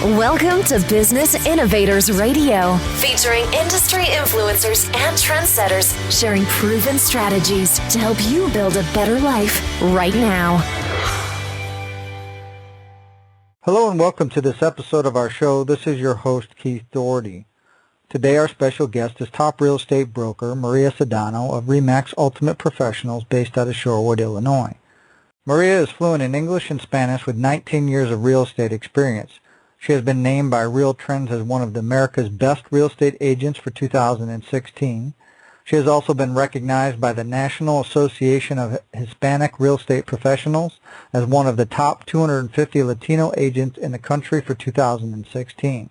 Welcome to Business Innovators Radio, featuring industry influencers and trendsetters sharing proven strategies to help you build a better life right now. Hello and welcome to this episode of our show. This is your host, Keith Doherty. Today our special guest is top real estate broker Maria Cedano of RE/MAX Ultimate Professionals based out of Shorewood, Illinois. Maria is fluent in English and Spanish with 19 years of real estate experience. She has been named by Real Trends as one of America's best real estate agents for 2016. She has also been recognized by the National Association of Hispanic Real Estate Professionals as one of the top 250 Latino agents in the country for 2016.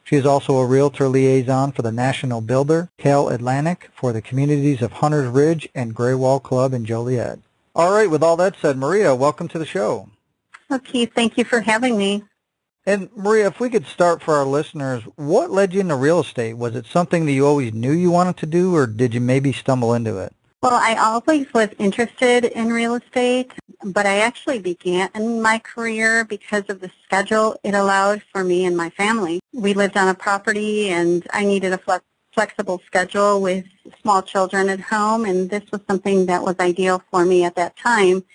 She is also a Realtor liaison for the national builder, CalAtlantic, for the communities of Hunters Ridge and Greywall Club in Joliet. All right, with all that said, Maria, welcome to the show. Okay, thank you for having me. And Maria, if we could start for our listeners, what led you into real estate? Was it something that you always knew you wanted to do, or did you maybe stumble into it? Well, I always was interested in real estate, but I actually began my career because of the schedule it allowed for me and my family. We lived on a property, and I needed a flexible schedule with small children at home, and this was something that was ideal for me at that time.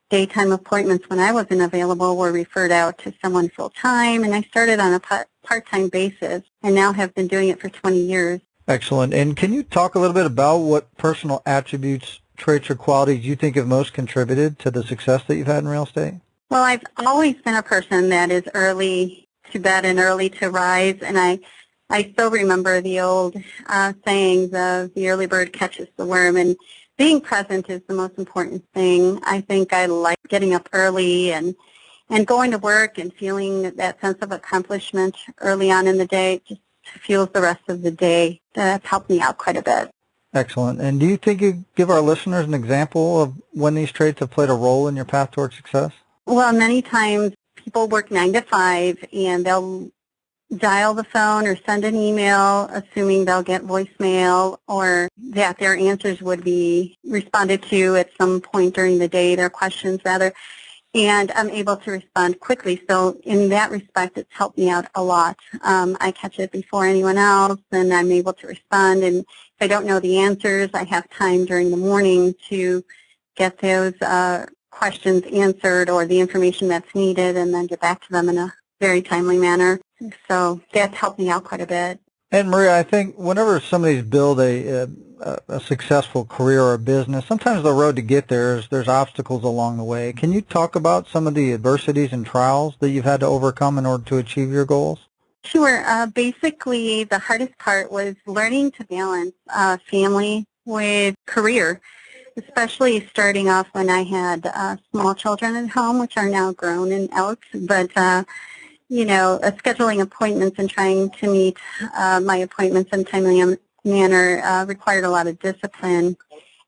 Daytime appointments when I wasn't available were referred out to someone full-time, and I started on a part-time basis and now have been doing it for 20 years. Excellent. And can you talk a little bit about what personal attributes, traits, or qualities you think have most contributed to the success that you've had in real estate? Well, I've always been a person that is early to bed and early to rise, and I still remember the old sayings of the early bird catches the worm, and being present is the most important thing. I think I like getting up early and going to work and feeling that sense of accomplishment early on in the day. It just fuels the rest of the day. That's helped me out quite a bit. Excellent. And do you think you'd give our listeners an example of when these traits have played a role in your path towards success? Well, many times people work 9 to 5 and they'll dial the phone or send an email assuming they'll get voicemail or that their answers would be responded to at some point during the day, their questions rather, and I'm able to respond quickly. So in that respect, it's helped me out a lot. I catch it before anyone else, and I'm able to respond, and if I don't know the answers, I have time during the morning to get those questions answered or the information that's needed and then get back to them in a very timely manner. So that's helped me out quite a bit. And Maria, I think whenever somebody's built a successful career or a business, sometimes the road to get there is there's obstacles along the way. Can you talk about some of the adversities and trials that you've had to overcome in order to achieve your goals? Sure. Basically, the hardest part was learning to balance family with career, especially starting off when I had small children at home, which are now grown and out. But scheduling appointments and trying to meet my appointments in a timely manner required a lot of discipline.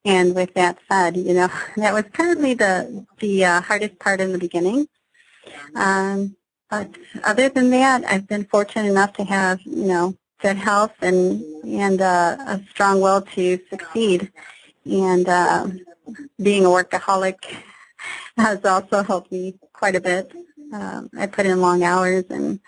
And with that said, that was currently the hardest part in the beginning. But other than that, I've been fortunate enough to have, good health and a strong will to succeed. And being a workaholic has also helped me quite a bit. I put in long hours, and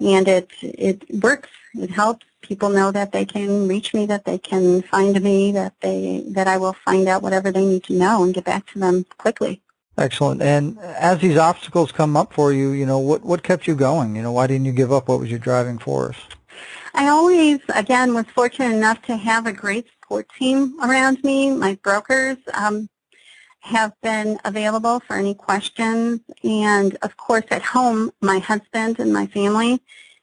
it works. It helps. People know that they can reach me, that they can find me, that I will find out whatever they need to know and get back to them quickly. Excellent. And as these obstacles come up for you, what kept you going? Why didn't you give up? What was your driving force? I always, again, was fortunate enough to have a great support team around me. My brokers have been available for any questions, and of course at home my husband and my family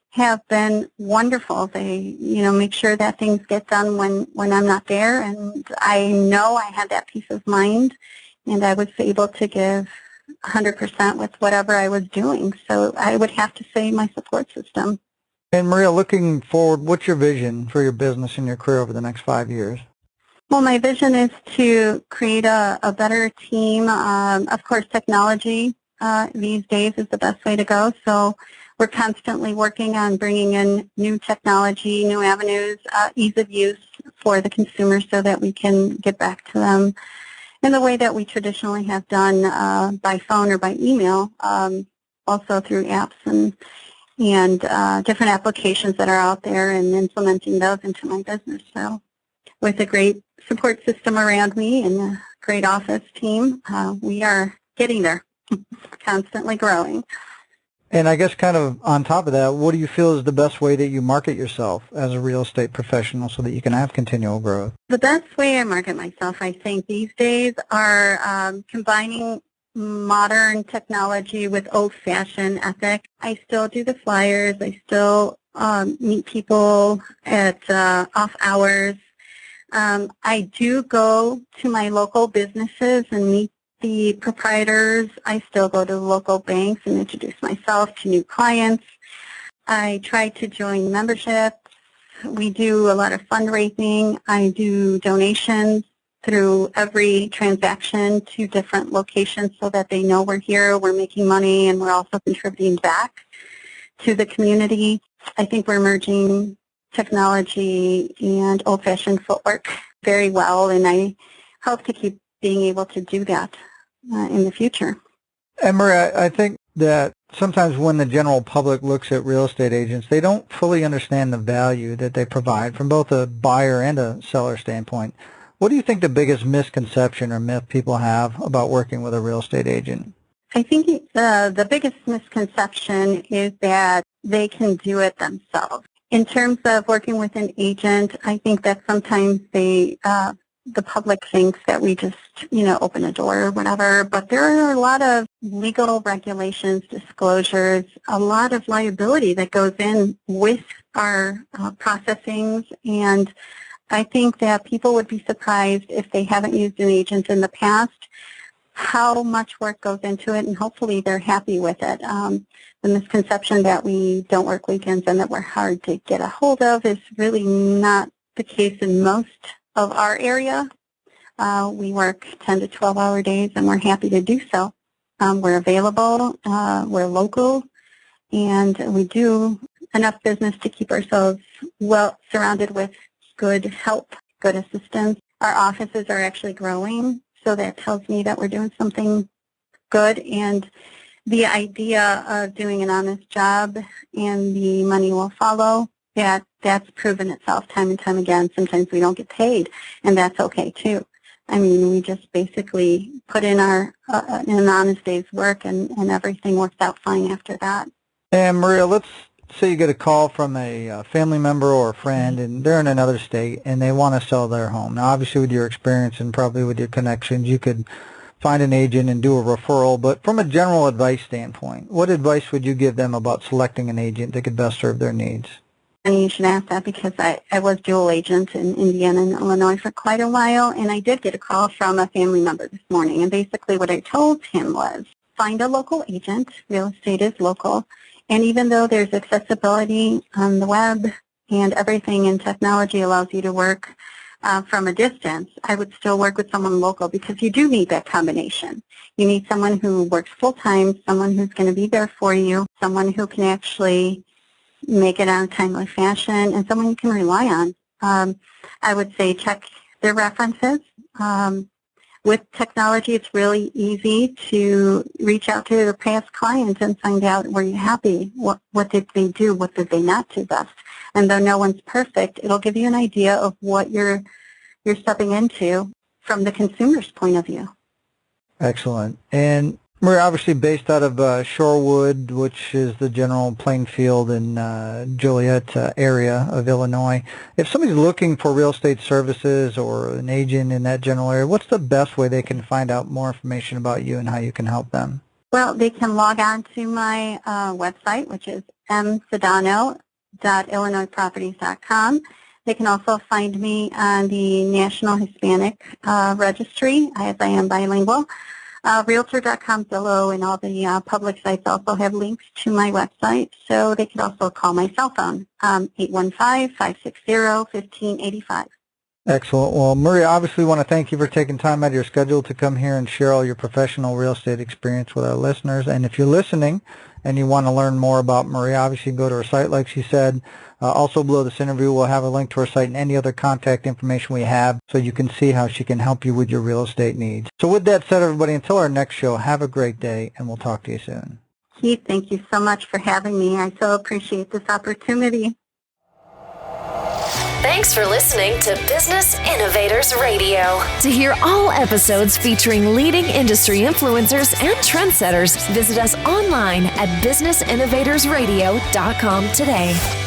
have been wonderful. They make sure that things get done when I'm not there, and I know I had that peace of mind and I was able to give 100% with whatever I was doing. So I would have to say my support system. And Maria, looking forward, what's your vision for your business and your career over the next 5 years? Well, my vision is to create a better team. Of course, technology these days is the best way to go. So we're constantly working on bringing in new technology, new avenues, ease of use for the consumer so that we can get back to them in the way that we traditionally have done by phone or by email, also through apps and different applications that are out there and implementing those into my business. So with a great support system around me and a great office team, we are getting there, constantly growing. And I guess kind of on top of that, what do you feel is the best way that you market yourself as a real estate professional so that you can have continual growth? The best way I market myself, I think, these days are combining modern technology with old-fashioned ethic. I still do the flyers. I still meet people at off hours. I do go to my local businesses and meet the proprietors. I still go to the local banks and introduce myself to new clients. I try to join memberships. We do a lot of fundraising. I do donations through every transaction to different locations so that they know we're here, we're making money, and we're also contributing back to the community. I think we're merging technology and old-fashioned footwork very well, and I hope to keep being able to do that in the future. And Maria, I think that sometimes when the general public looks at real estate agents, they don't fully understand the value that they provide from both a buyer and a seller standpoint. What do you think the biggest misconception or myth people have about working with a real estate agent? I think the biggest misconception is that they can do it themselves. In terms of working with an agent, I think that sometimes the public thinks that we just, open a door or whatever, but there are a lot of legal regulations, disclosures, a lot of liability that goes in with our processings, and I think that people would be surprised if they haven't used an agent in the past how much work goes into it, and hopefully they're happy with it. The misconception that we don't work weekends and that we're hard to get a hold of is really not the case in most of our area. We work 10 to 12-hour days, and we're happy to do so. We're available, we're local, and we do enough business to keep ourselves well surrounded with good help, good assistance. Our offices are actually growing, so that tells me that we're doing something good, and the idea of doing an honest job and the money will follow, that's proven itself time and time again. Sometimes we don't get paid, and that's okay too. I mean, we just basically put in an honest day's work, and everything works out fine after that. And Maria, let's say you get a call from a family member or a friend, and they're in another state, and they want to sell their home. Now, obviously, with your experience and probably with your connections, you could find an agent and do a referral. But from a general advice standpoint, what advice would you give them about selecting an agent that could best serve their needs? And you should ask that because I was dual agent in Indiana and Illinois for quite a while, and I did get a call from a family member this morning. And basically what I told him was, find a local agent. Real estate is local. And even though there's accessibility on the web and everything in technology allows you to work from a distance, I would still work with someone local because you do need that combination. You need someone who works full-time, someone who's going to be there for you, someone who can actually make it on a timely fashion, and someone you can rely on. I would say check their references. With technology, it's really easy to reach out to their past clients and find out, were you happy? What did they do? What did they not do best? And though no one's perfect, it'll give you an idea of what you're stepping into from the consumer's point of view. Excellent. And we're obviously based out of Shorewood, which is the general Plainfield and Joliet area of Illinois. If somebody's looking for real estate services or an agent in that general area, what's the best way they can find out more information about you and how you can help them? Well, they can log on to my website, which is mcedano.illinoisproperties.com. They can also find me on the National Hispanic Registry, as I am bilingual. Realtor.com, Zillow, and all the public sites also have links to my website, so they can also call my cell phone, 815-560-1585. Excellent. Well, Maria, obviously want to thank you for taking time out of your schedule to come here and share all your professional real estate experience with our listeners. And if you're listening and you want to learn more about Maria, obviously you can go to her site, like she said. Also below this interview, we'll have a link to her site and any other contact information we have so you can see how she can help you with your real estate needs. So with that said, everybody, until our next show, have a great day, and we'll talk to you soon. Keith, thank you so much for having me. I so appreciate this opportunity. Thanks for listening to Business Innovators Radio. To hear all episodes featuring leading industry influencers and trendsetters, visit us online at businessinnovatorsradio.com today.